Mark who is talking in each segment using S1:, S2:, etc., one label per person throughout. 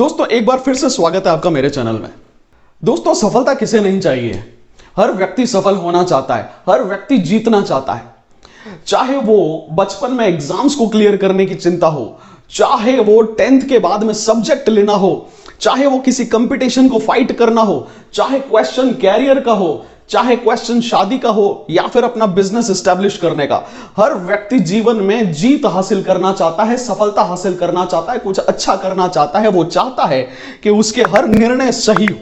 S1: दोस्तों एक बार फिर से स्वागत है आपका मेरे चैनल में। दोस्तों सफलता किसे नहीं चाहिए। हर व्यक्ति सफल होना चाहता है, हर व्यक्ति जीतना चाहता है। चाहे वो बचपन में एग्जाम्स को क्लियर करने की चिंता हो, चाहे वो 10th के बाद में सब्जेक्ट लेना हो, चाहे वो किसी कंपटीशन को फाइट करना हो, चाहे क्वेश्चन कैरियर का हो, चाहे क्वेश्चन शादी का हो या फिर अपना बिजनेस एस्टेब्लिश करने का। हर व्यक्ति जीवन में जीत हासिल करना चाहता है, सफलता हासिल करना चाहता है, कुछ अच्छा करना चाहता है। वो चाहता है कि उसके हर निर्णय सही हो।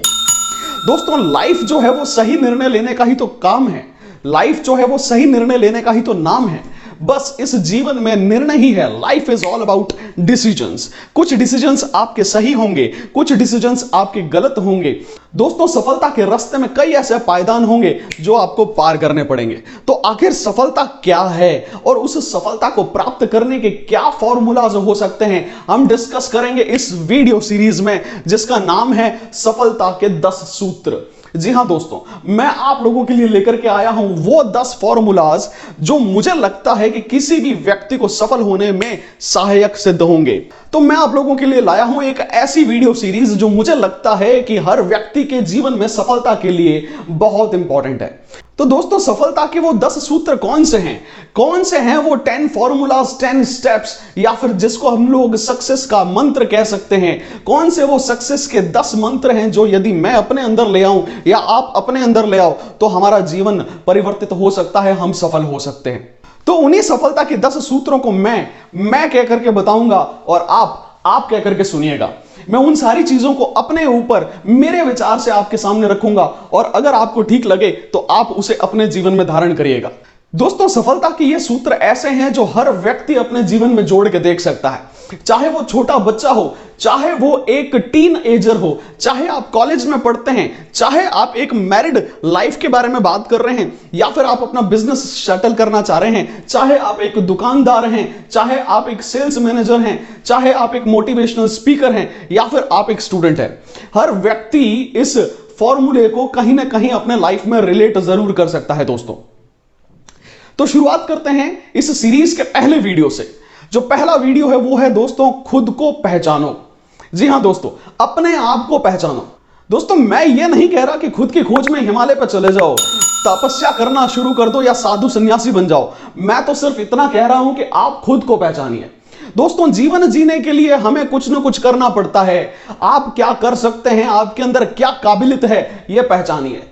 S1: दोस्तों लाइफ जो है वो सही निर्णय लेने का ही तो काम है। लाइफ जो है वो सही निर्णय लेने का ही तो नाम है। बस इस जीवन में निर्णय ही है। Life is all about decisions. कुछ डिसीजंस आपके सही होंगे, कुछ डिसीजंस आपके गलत होंगे। दोस्तों सफलता के रास्ते में कई ऐसे पायदान होंगे जो आपको पार करने पड़ेंगे। तो आखिर सफलता क्या है और उस सफलता को प्राप्त करने के क्या फॉर्मूलाज हो सकते हैं, हम डिस्कस करेंगे इस वीडियो सीरीज में, जिसका नाम है सफलता के 10 सूत्र। जी हां दोस्तों, मैं आप लोगों के लिए लेकर के आया हूं वो 10 फॉर्मूलाज जो मुझे लगता है कि किसी भी व्यक्ति को सफल होने में सहायक सिद्ध होंगे। तो मैं आप लोगों के लिए लाया हूं एक ऐसी वीडियो सीरीज जो मुझे लगता है कि हर व्यक्ति के जीवन में सफलता के लिए बहुत इंपॉर्टेंट है। तो दोस्तों सफलता के वो 10 सूत्र कौन से हैं? कौन से हैं वो 10 फॉर्मूलाज, 10 स्टेप्स, या फिर जिसको हम लोग सक्सेस का मंत्र कह सकते हैं? कौन से वो सक्सेस के 10 मंत्र हैं जो यदि मैं अपने अंदर ले आऊं या आप अपने अंदर ले आओ तो हमारा जीवन परिवर्तित हो सकता है, हम सफल हो सकते हैं। तो उन्हीं सफलता के 10 सूत्रों को मैं कह करके बताऊंगा और आप कह करके सुनिएगा। मैं उन सारी चीजों को अपने ऊपर मेरे विचार से आपके सामने रखूंगा और अगर आपको ठीक लगे तो आप उसे अपने जीवन में धारण करिएगा। दोस्तों सफलता के ये सूत्र ऐसे हैं जो हर व्यक्ति अपने जीवन में जोड़ के देख सकता है। चाहे वो छोटा बच्चा हो, चाहे वो एक टीन एजर हो, चाहे आप कॉलेज में पढ़ते हैं, चाहे आप एक मैरिड लाइफ के बारे में बात कर रहे हैं, या फिर आप अपना बिजनेस सेटल करना चाह रहे हैं, चाहे आप एक दुकानदार हैं, चाहे आप एक सेल्स मैनेजर हैं, चाहे आप एक मोटिवेशनल स्पीकर हैं, या फिर आप एक स्टूडेंट हैं। हर व्यक्ति इस फॉर्मूले को कहीं ना कहीं अपने लाइफ में रिलेट जरूर कर सकता है। दोस्तों तो शुरुआत करते हैं इस सीरीज के पहले वीडियो से। जो पहला वीडियो है वो है दोस्तों खुद को पहचानो। जी हां दोस्तों, अपने आप को पहचानो। दोस्तों मैं ये नहीं कह रहा कि खुद की खोज में हिमालय पर चले जाओ, तपस्या करना शुरू कर दो या साधु सन्यासी बन जाओ। मैं तो सिर्फ इतना कह रहा हूं कि आप खुद को पहचानिए। दोस्तों जीवन जीने के लिए हमें कुछ ना कुछ करना पड़ता है। आप क्या कर सकते हैं, आपके अंदर क्या काबिलियत है, यह पहचानिए।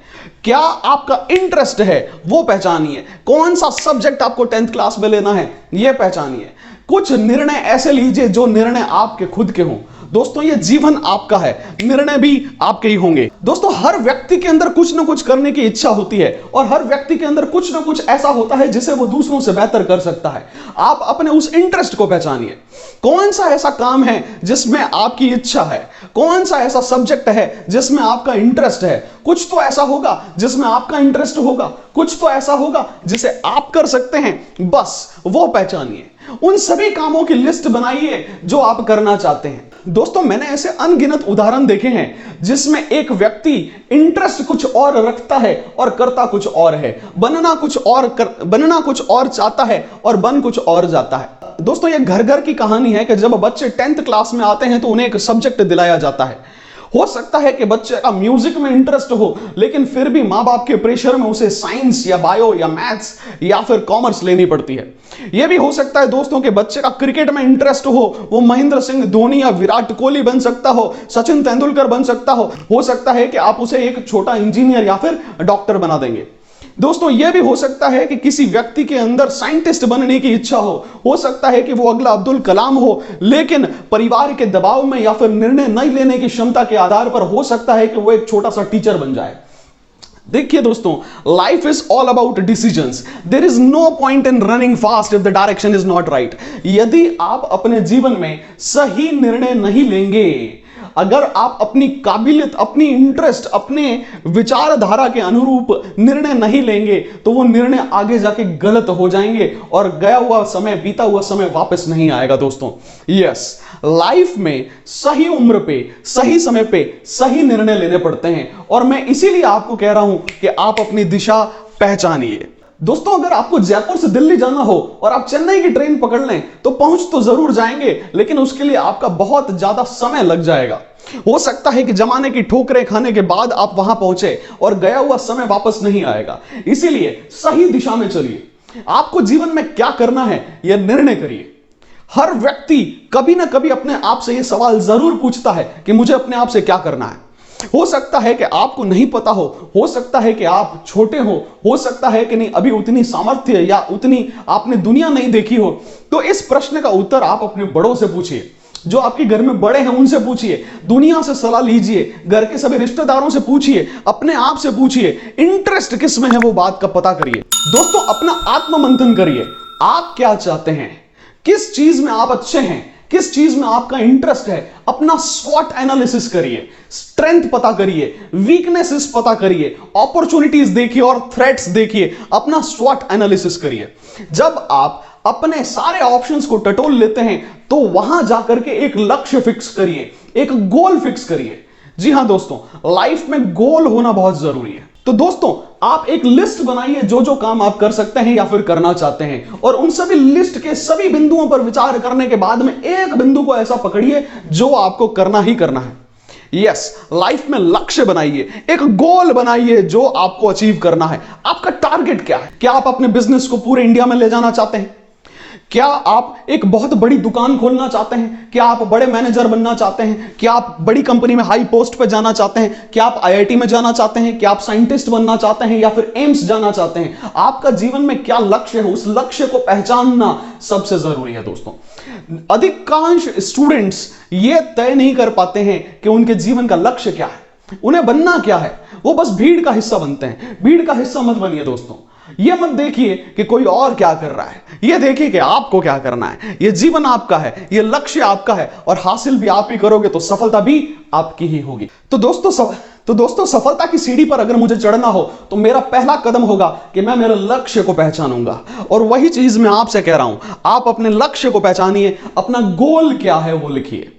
S1: क्या आपका इंटरेस्ट है वो पहचानिए। कौन सा सब्जेक्ट आपको 10th क्लास में लेना है यह पहचानिए। कुछ निर्णय ऐसे लीजिए जो निर्णय आपके खुद के हों। दोस्तों ये जीवन आपका है, निर्णय भी आपके ही होंगे। दोस्तों हर व्यक्ति के अंदर कुछ ना कुछ करने की इच्छा होती है और हर व्यक्ति के अंदर कुछ ना कुछ ऐसा होता है जिसे वो दूसरों से बेहतर कर सकता है। आप अपने उस इंटरेस्ट को पहचानिए। कौन सा ऐसा काम है जिसमें आपकी इच्छा है? कौन सा ऐसा सब्जेक्ट है जिसमें आपका इंटरेस्ट है? कुछ तो ऐसा होगा जिसमें आपका इंटरेस्ट होगा, कुछ तो ऐसा होगा जिसे आप कर सकते हैं। बस वो पहचानिए। उन सभी कामों की लिस्ट बनाइए जो आप करना चाहते हैं। दोस्तों मैंने ऐसे अनगिनत उदाहरण देखे हैं जिसमें एक व्यक्ति इंटरेस्ट कुछ और रखता है और करता कुछ और है, बनना कुछ और चाहता है और बन कुछ और जाता है। दोस्तों ये घर घर की कहानी है कि जब बच्चे 10th क्लास में आते हैं तो उन्हें एक सब्जेक्ट दिलाया जाता है। हो सकता है कि बच्चे का म्यूजिक में इंटरेस्ट हो, लेकिन फिर भी मां बाप के प्रेशर में उसे साइंस या बायो या मैथ्स या फिर कॉमर्स लेनी पड़ती है। यह भी हो सकता है दोस्तों कि बच्चे का क्रिकेट में इंटरेस्ट हो, वो महेंद्र सिंह धोनी या विराट कोहली बन सकता हो, सचिन तेंदुलकर बन सकता हो सकता है कि आप उसे एक छोटा इंजीनियर या फिर डॉक्टर बना देंगे। दोस्तों यह भी हो सकता है कि किसी व्यक्ति के अंदर साइंटिस्ट बनने की इच्छा हो सकता है कि वो अगला अब्दुल कलाम हो, लेकिन परिवार के दबाव में या फिर निर्णय नहीं लेने की क्षमता के आधार पर हो सकता है कि वो एक छोटा सा टीचर बन जाए। देखिए दोस्तों, life is all about decisions. There is no point in running fast if the direction is not right. यदि आप अपने जीवन में सही निर्णय नहीं लेंगे, अगर आप अपनी काबिलियत, अपनी इंटरेस्ट, अपने विचारधारा के अनुरूप निर्णय नहीं लेंगे तो वो निर्णय आगे जाके गलत हो जाएंगे और गया हुआ समय, बीता हुआ समय वापस नहीं आएगा। दोस्तों यस, लाइफ में सही उम्र पे, सही समय पे सही निर्णय लेने पड़ते हैं और मैं इसीलिए आपको कह रहा हूं कि आप अपनी दिशा पहचानिए। दोस्तों अगर आपको जयपुर से दिल्ली जाना हो और आप चेन्नई की ट्रेन पकड़ लें तो पहुंच तो जरूर जाएंगे, लेकिन उसके लिए आपका बहुत ज्यादा समय लग जाएगा। हो सकता है कि जमाने की ठोकरें खाने के बाद आप वहां पहुंचे और गया हुआ समय वापस नहीं आएगा। इसीलिए सही दिशा में चलिए। आपको जीवन में क्या करना है यह निर्णय करिए। हर व्यक्ति कभी ना कभी अपने आप से यह सवाल जरूर पूछता है कि मुझे अपने आप से क्या करना है। हो सकता है कि आपको नहीं पता हो सकता है कि आप छोटे हो सकता है कि नहीं अभी उतनी सामर्थ्य या उतनी आपने दुनिया नहीं देखी हो। तो इस प्रश्न का उत्तर आप अपने बड़ों से पूछिए, जो आपके घर में बड़े हैं उनसे पूछिए, दुनिया से सलाह लीजिए, घर के सभी रिश्तेदारों से पूछिए, अपने आप से पूछिए, इंटरेस्ट किस में है वो बात का पता करिए। दोस्तों, अपना आत्म मंथन करिए। आप क्या चाहते हैं, किस चीज में आप अच्छे हैं, किस चीज में आपका इंटरेस्ट है। अपना स्वॉट एनालिसिस करिए, स्ट्रेंथ पता करिए, वीकनेसेस पता करिए, अपॉर्चुनिटीज देखिए और थ्रेट्स देखिए। अपना स्वॉट एनालिसिस करिए। जब आप अपने सारे ऑप्शंस को टटोल लेते हैं तो वहां जाकर के एक लक्ष्य फिक्स करिए, एक गोल फिक्स करिए। जी हां दोस्तों, लाइफ में गोल होना बहुत जरूरी है। तो दोस्तों, आप एक लिस्ट बनाइए जो जो काम आप कर सकते हैं या फिर करना चाहते हैं, और उन सभी लिस्ट के सभी बिंदुओं पर विचार करने के बाद में एक बिंदु को ऐसा पकड़िए जो आपको करना ही करना है। यस, लाइफ में लक्ष्य बनाइए, एक गोल बनाइए जो आपको अचीव करना है। आपका टारगेट क्या है? क्या आप अपने बिजनेस को पूरे इंडिया में ले जाना चाहते हैं? क्या आप एक बहुत बड़ी दुकान खोलना चाहते हैं? क्या आप बड़े मैनेजर बनना चाहते हैं? क्या आप बड़ी कंपनी में हाई पोस्ट पे जाना चाहते हैं? क्या आप आईआईटी में जाना चाहते हैं? क्या आप साइंटिस्ट बनना चाहते हैं या फिर एम्स जाना चाहते हैं? आपका जीवन में क्या लक्ष्य है, उस लक्ष्य को पहचानना सबसे जरूरी है दोस्तों। अधिकांश स्टूडेंट्स ये तय नहीं कर पाते हैं कि उनके जीवन का लक्ष्य क्या है, उन्हें बनना क्या है। वो बस भीड़ का हिस्सा बनते हैं। भीड़ का हिस्सा मत बनिए दोस्तों। ये मत देखिए कि कोई और क्या कर रहा है, ये देखिए कि आपको क्या करना है। ये जीवन आपका है, ये लक्ष्य आपका है, और हासिल भी आप ही करोगे तो सफलता भी आपकी ही होगी। तो दोस्तों सफलता की सीढ़ी पर अगर मुझे चढ़ना हो तो मेरा पहला कदम होगा कि मैं मेरे लक्ष्य को पहचानूंगा। और वही चीज मैं आपसे कह रहा हूं, आप अपने लक्ष्य को पहचानिए, अपना गोल क्या है वो लिखिए।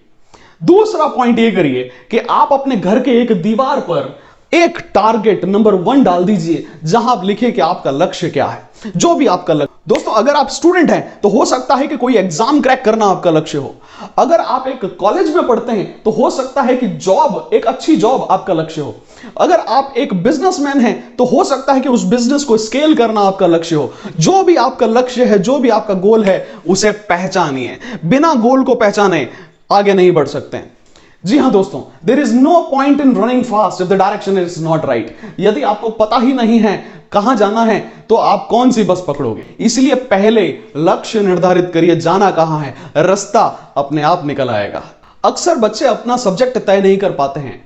S1: दूसरा पॉइंट ये करिए कि आप अपने घर के एक दीवार पर एक टारगेट नंबर 1 डाल दीजिए, जहां आप लिखिए कि आपका लक्ष्य क्या है, जो भी आपका लक्ष्य। दोस्तों, अगर आप स्टूडेंट हैं तो हो सकता है कि कोई एग्जाम क्रैक करना आपका लक्ष्य हो। अगर आप एक कॉलेज में पढ़ते हैं तो हो सकता है कि जॉब, एक अच्छी जॉब आपका लक्ष्य हो। अगर आप एक बिजनेसमैन हैं तो हो सकता है कि उस बिजनेस को स्केल करना आपका लक्ष्य हो। जो भी आपका लक्ष्य है, जो भी आपका गोल है, उसे पहचानिए। बिना गोल को पहचाने आगे नहीं बढ़ सकते हैं। जी हां दोस्तों, there is no point in running fast if the direction is not right. यदि आपको पता ही नहीं है कहां जाना है तो आप कौन सी बस पकड़ोगे। इसलिए पहले लक्ष्य निर्धारित करिए, जाना कहां है, रास्ता अपने आप निकल आएगा। अक्सर बच्चे अपना सब्जेक्ट तय नहीं कर पाते हैं।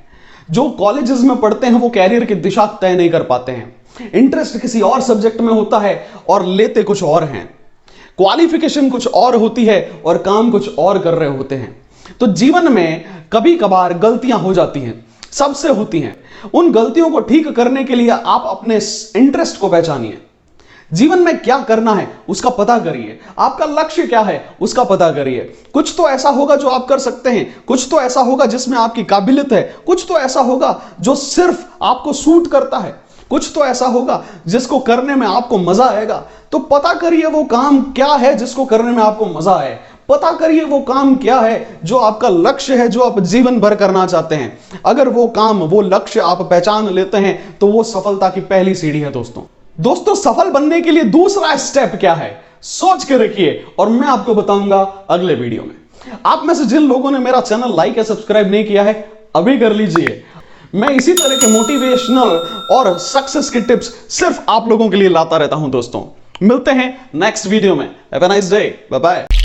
S1: जो कॉलेजेस में पढ़ते हैं वो कैरियर की दिशा तय नहीं कर पाते हैं। इंटरेस्ट किसी और सब्जेक्ट में होता है और लेते कुछ और हैं। क्वालिफिकेशन कुछ और होती है और काम कुछ और कर रहे होते हैं। तो जीवन में कभी कभार गलतियां हो जाती हैं, सबसे होती हैं। उन गलतियों को ठीक करने के लिए आप अपने इंटरेस्ट को पहचानिए। जीवन में क्या करना है उसका पता करिए। आपका लक्ष्य क्या है उसका पता करिए। कुछ तो ऐसा होगा जो आप कर सकते हैं, कुछ तो ऐसा होगा जिसमें आपकी काबिलियत है, कुछ तो ऐसा होगा जो सिर्फ आपको सूट करता है, कुछ तो ऐसा होगा जिसको करने में आपको मजा आएगा। तो पता करिए वो काम क्या है जिसको करने में आपको मजा आए। पता करिए वो काम क्या है जो आपका लक्ष्य है, जो आप जीवन भर करना चाहते हैं। अगर वो काम, वो लक्ष्य आप पहचान लेते हैं तो वो सफलता की पहली सीढ़ी है दोस्तों। सफल बनने के लिए दूसरा स्टेप क्या है, सोच के रखिए और मैं आपको बताऊंगा अगले वीडियो में। आप में से जिन लोगों ने मेरा चैनल लाइक या सब्सक्राइब नहीं किया है, अभी कर लीजिए। मैं इसी तरह के मोटिवेशनल और सक्सेस के टिप्स सिर्फ आप लोगों के लिए लाता रहता हूं दोस्तों। मिलते हैं नेक्स्ट वीडियो में। Have a nice day, bye bye.